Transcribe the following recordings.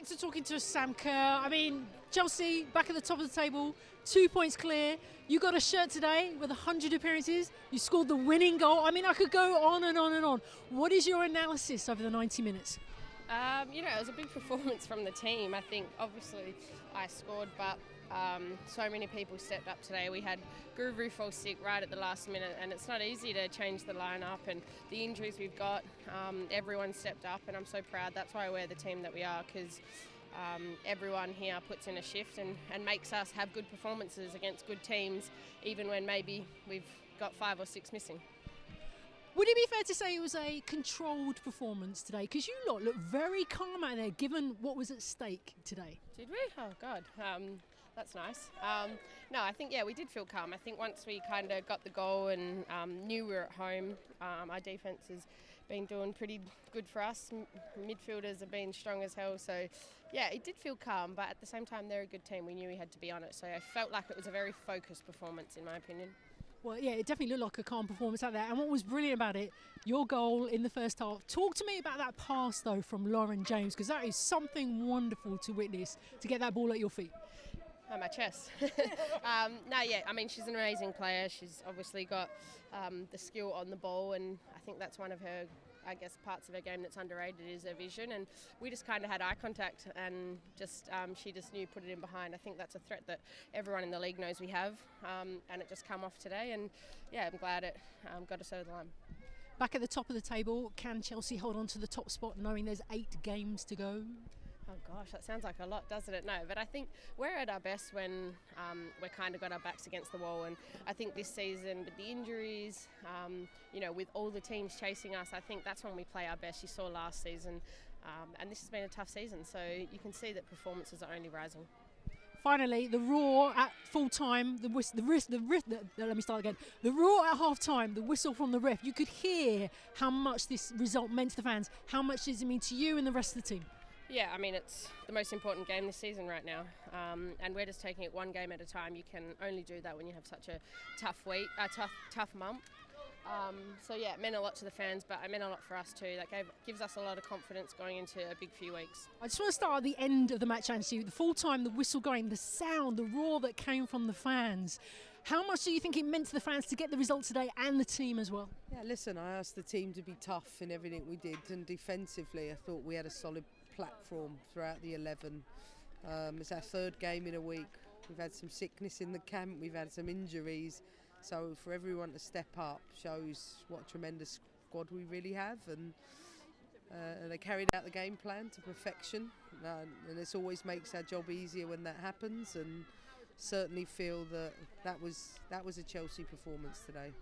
to talking to Sam Kerr. I mean, Chelsea back at the top of the table, 2 points clear. You got a shirt today with 100 appearances. You scored the winning goal. I mean, I could go on and on and on. What is your analysis over the 90 minutes? You know, it was a big performance from the team. I think obviously I scored, but so many people stepped up today. We had Guru fall sick right at the last minute, and it's not easy to change the lineup, and the injuries we've got, everyone stepped up, and I'm so proud. That's why we're the team that we are, because everyone here puts in a shift and makes us have good performances against good teams, even when maybe we've got 5 or 6 missing. Would it be fair to say it was a controlled performance today? Because you lot look very calm out there, given what was at stake today. Did we? Oh, God. That's nice. No, I think, yeah, we did feel calm. I think once we kind of got the goal and knew we were at home, our defence has been doing pretty good for us. Midfielders have been strong as hell. So, yeah, it did feel calm, but at the same time, they're a good team. We knew we had to be on it. So I felt like it was a very focused performance, in my opinion. Well, yeah, it definitely looked like a calm performance out there. And what was brilliant about it, your goal in the first half. Talk to me about that pass, though, from Lauren James, because that is something wonderful to witness, to get that ball at your feet. On my chest. No, yeah, I mean, she's an amazing player. She's obviously got the skill on the ball, and I think that's one of her, I guess, parts of her game that's underrated is her vision. And we just kind of had eye contact, and just she just knew, put it in behind. I think that's a threat that everyone in the league knows we have, and it just come off today. And yeah, I'm glad it got us over the line. Back at the top of the table, can Chelsea hold on to the top spot knowing there's 8 games to go? Oh gosh, that sounds like a lot, doesn't it? No, but I think we're at our best when we're kind of got our backs against the wall. And I think this season, with the injuries, you know, with all the teams chasing us, I think that's when we play our best. You saw last season, and this has been a tough season. So you can see that performances are only rising. Finally, the roar at full time, the roar at half time, the whistle from the ref. You could hear how much this result meant to the fans. How much does it mean to you and the rest of the team? Yeah, I mean, it's the most important game this season right now, and we're just taking it one game at a time. You can only do that when you have such a tough week, tough month. So yeah, it meant a lot to the fans, but it meant a lot for us too. That gives us a lot of confidence going into a big few weeks. I just want to start at the end of the match, Anstey. The full time, the whistle going, the sound, the roar that came from the fans. How much do you think it meant to the fans to get the result today and the team as well? Yeah, listen, I asked the team to be tough in everything we did, and defensively I thought we had a solid platform throughout the 11. It's our 3rd game in a week. We've had some sickness in the camp, we've had some injuries, so for everyone to step up shows what a tremendous squad we really have, and they carried out the game plan to perfection, and it always makes our job easier when that happens, and certainly feel that was a Chelsea performance today.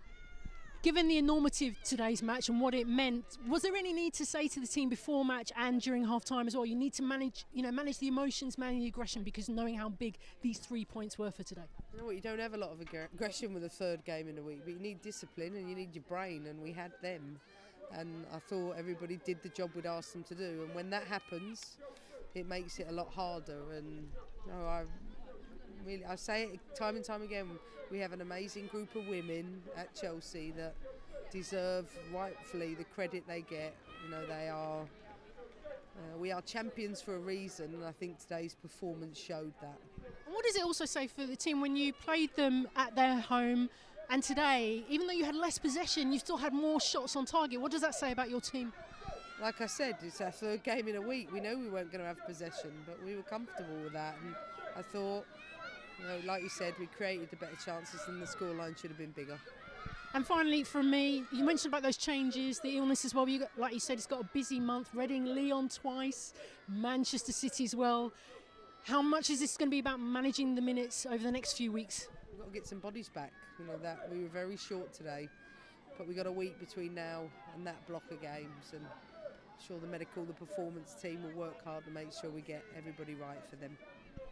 Given the enormity of today's match and what it meant, was there any need to say to the team before match and during half time as well, you need to manage the emotions, manage the aggression, because knowing how big these 3 points were for today? You know what, you don't have a lot of aggression with a 3rd game in a week, but you need discipline and you need your brain, and we had them. And I thought everybody did the job we'd asked them to do, and when that happens, it makes it a lot harder. And you know, I say it time and time again, we have an amazing group of women at Chelsea that deserve rightfully the credit they get. You know, we are champions for a reason, and I think today's performance showed that. And what does it also say for the team when you played them at their home, and today, even though you had less possession, you still had more shots on target? What does that say about your team? Like I said, it's our 3rd game in a week. We know we weren't going to have possession, but we were comfortable with that, and I thought, you know, like you said, we created the better chances and the scoreline should have been bigger. And finally, from me, you mentioned about those changes, the illness as well. Like you said, it's got a busy month. Reading, Lyon twice, Manchester City as well. How much is this going to be about managing the minutes over the next few weeks? We've got to get some bodies back. You know, that we were very short today, but we've got a week between now and that block of games, and I'm sure the performance team will work hard to make sure we get everybody right for them.